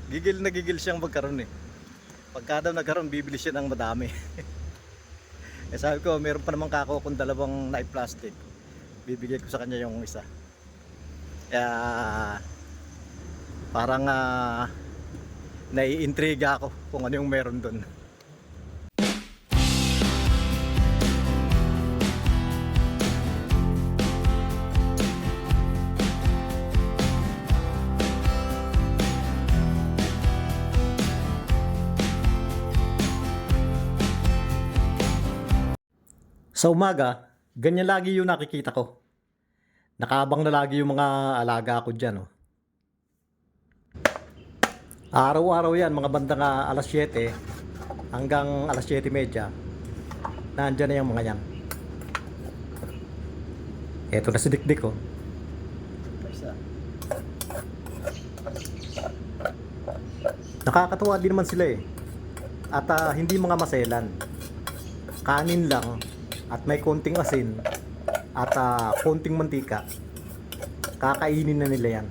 Gigil na gigil siyang magkaroon eh. Pagka daw nagkaroon, bibili siya ng madami. Eh sabi ko, meron pa naman kako kung dalawang knife plastic. Bibigay ko sa kanya yung isa. Kaya parang naiintriga ako kung ano yung meron doon. Sa umaga, ganyan lagi yung nakikita ko. Nakaabang na lagi yung mga alaga ko dyan. Oh. Araw-araw yan, mga bandang alas 7 hanggang alas 7:30. Nandyan na yung mga yan. Eto na si Dikdik oh. Nakakatuwa din naman sila eh. At hindi mga maselan. Kanin lang at may konting asin at konting mantika. Kakainin na nila yan.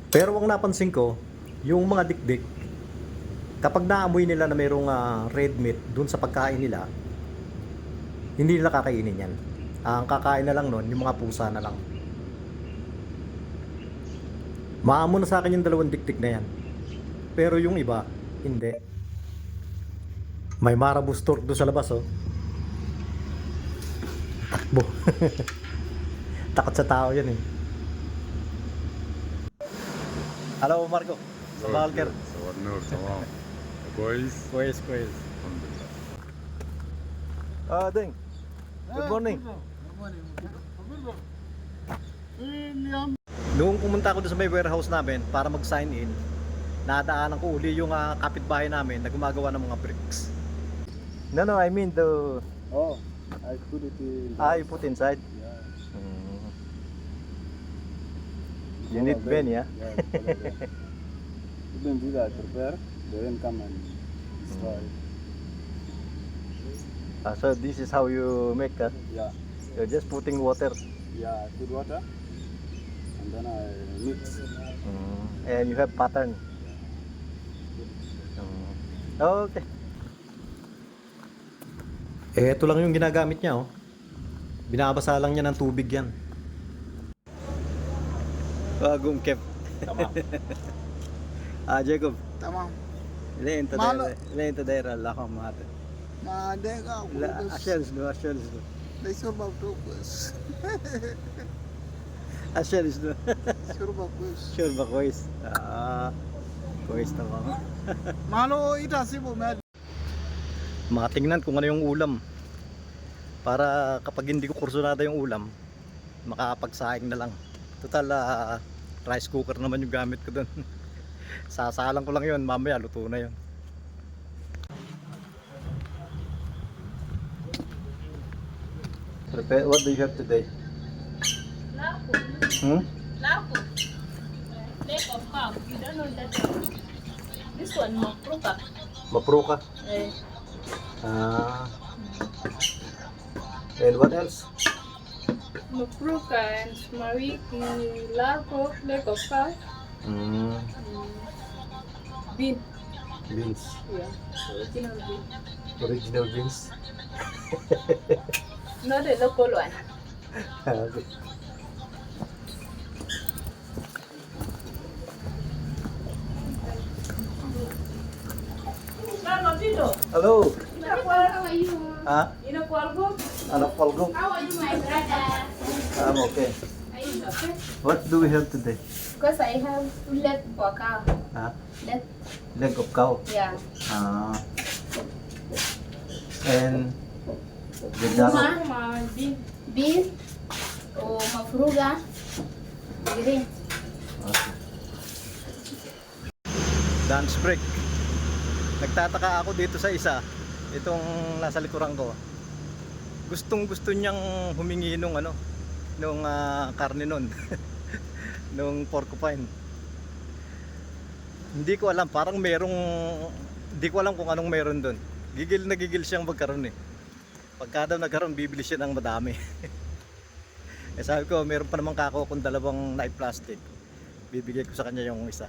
Pero ang napansin ko, yung mga dikdik, kapag naamoy nila na mayroong red meat dun sa pagkain nila, hindi nila kakainin yan. Ang kakain na lang nun, yung mga pusa na lang. Maamo na sa akin yung dalawang dikdik na yan. Pero yung iba, hindi. May marabou stork doon sa labas oh. Takbo. Takot sa tao yan eh. Hello Marco. صباح الخير. صباح النور تمام كويس كويس كويس. الحمد لله. Ding. Good morning. Noong pumunta ako doon sa may warehouse namin para mag-sign in, nadaanan ko uli yung kapitbahay namin na gumagawa ng mga bricks. No, I mean the... Oh, I put it in. You put inside? Yeah. You need Ben, yeah? Even do that, prepare, then come and destroy. So this is how you make that? Yeah, You're just putting water. yeah, put water, and then I mix. And you have pattern. Okay. Ito lang yung ginagamit niya oh. Binabasa lang niya ng tubig yan. Bagong kep. Tamam. Jacob. تمام ليه انت ما داير ليه انت داير اللحم هذا؟ ما دقيقة لا بس عشان شنو ده شوربة بس عشان شنو؟ شوربة بس شوربة كويس. كويس تمام. ما له يتحسبوا ما Makatingnan kung ano yung ulam. Para kapag hindi ko kursunada yung ulam, makapagsaing na lang. Total rice cooker naman yung gamit ko doon. Sasalang ko lang yun, mamaya luto na yun. What do you have today? Lapo. Hmm? Lapo. Leg of cow. You don't know that one. This one, mapruka. Mapruka. Eh, And what else? mapruka and smariki, larpo, leg of cow, bean. Beans. Yeah, original bean. Original beans. Not the local one. Okay. Hello. How are you? Ha? You know Kwalgo? Anak Polgo. How are you, my brother? I'm okay. Are you okay? What do we have today? Because I have leg for cow. Ha? Leg, Leg of cow. yeah. And gajaro. Uma, bean, o mafruga, green. Dance break. Nagtataka ako dito sa isa. Itong nasa likuran ko. Gustong gusto niyang humingi nung karne nun. Nung porcupine. Hindi ko alam, parang hindi ko alam kung anong meron doon. Gigil na gigil siyang magkaroon eh. Pagka daw nagkaroon, bibili siya ng madami. Eh sabi ko, meron pa naman kako kung dalawang knife plastic. bibigay ko sa kanya yung isa.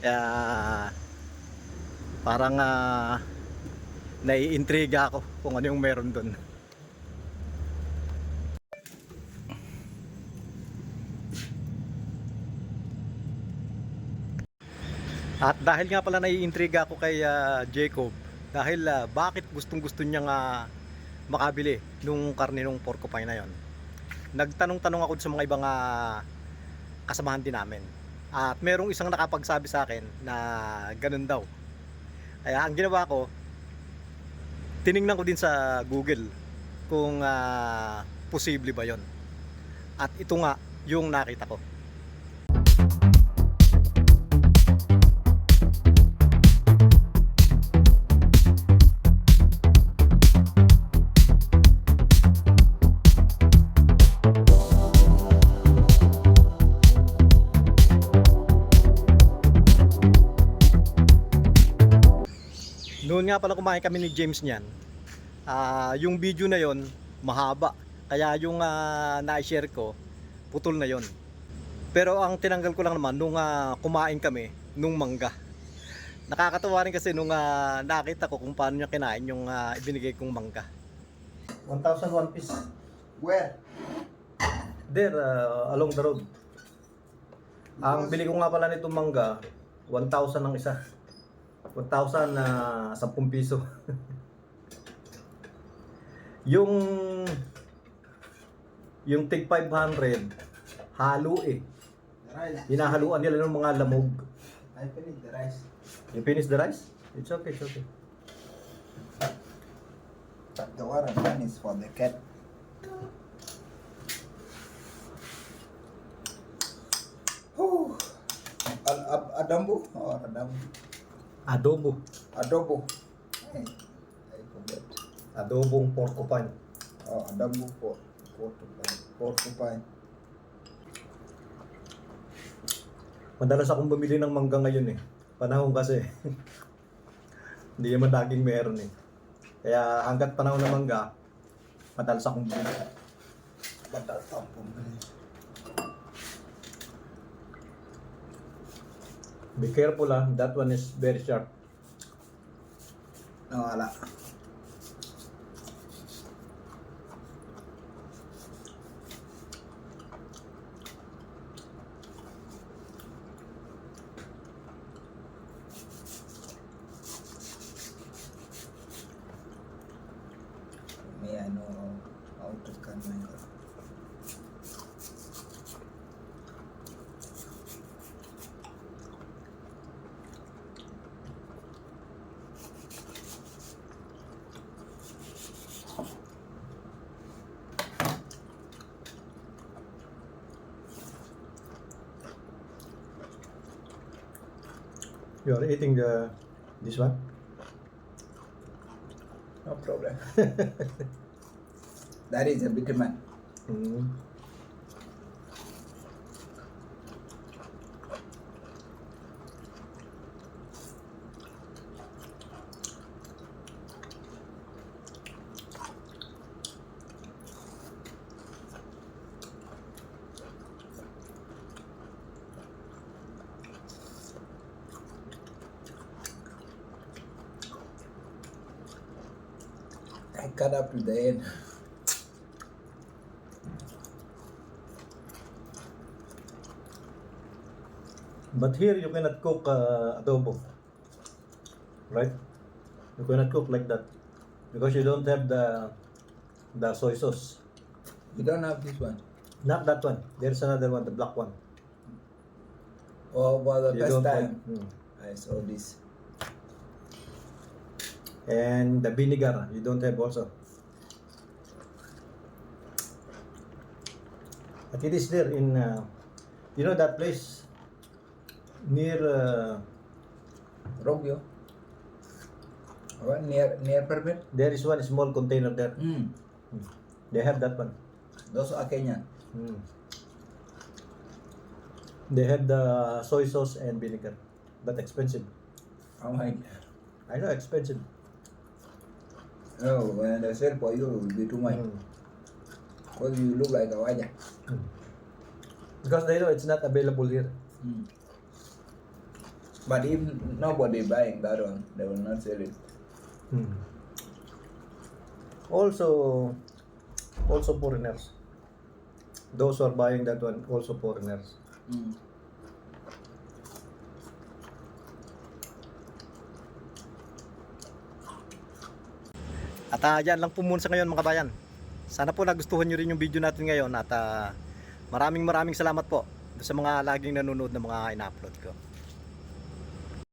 Kaya parang naiintriga ako kung ano yung meron doon. At dahil nga pala naiintriga ako kay Jacob, dahil bakit gustong-gusto niyang makabili nung karne nung porcupine na yon. Nagtanong-tanong ako sa mga ibang kasamahan din namin. At merong isang nakapagsabi sa akin na ganun daw. Kaya ang ginawa ko, tiningnan ko din sa Google kung posible ba yon. At ito nga yung nakita ko. Noon nga pala kumain kami ni James niyan. Yung video na yon mahaba. Kaya yung na-share ko, putol na yon. Pero ang tinanggal ko lang naman nung kumain kami nung mangga. Nakakatawa rin kasi nung nakita ko kung paano niya kinain yung ibinigay kong mangga. 1,001 piece. Where? There, along the road. Ang bili ko nga pala nitong mangga, 1,000 ang isa. 1,000 na 10 piso. yung tig 500 halo eh. The rice. Hinahaluan nila ng mga lamog. I finished the rice. You finish the rice? It's okay, it's okay. The water one is for the cat. Oh, Adambo or Adambo? Adobo. Adobo. Hey, I forget. Adobong porcupine. Oh, Adambo for porcupine. Porcupine. Madalas akong bumili ng mangga ngayon eh. Panahon kasi. Hindi naman daging meron eh. Kaya hanggat panahon ng mangga, madalas akong bumili. Madalas akong bumili. Be careful that one is very sharp. No, wala. May auto ka na yun. You are eating this one? No problem. That is a vitamin. Mm. I cut up to the end. But here you cannot cook adobo, right? You cannot cook like that because you don't have the soy sauce. You don't have this one. Not that one. There's another one, the black one. Oh, for the You first don't time have- I saw this. And the vinegar you don't have also. But it is there in you know that place near Robio. What near Perpet? there is one small container there. They have that one. Those are Kenyan. They have the soy sauce and vinegar, but expensive. Oh my. I know expensive. Oh, when they sell for you, it will be too much. Mm. Because you look like a waja. Because they know it's not available here. Mm. But if nobody buying that one, they will not sell it. Also foreigners. Those who are buying that one, also foreigners. Mm. At yan lang po muna sa ngayon mga bayan. Sana po nagustuhan nyo rin yung video natin ngayon at maraming salamat po sa mga laging nanonood ng mga ina-upload ko.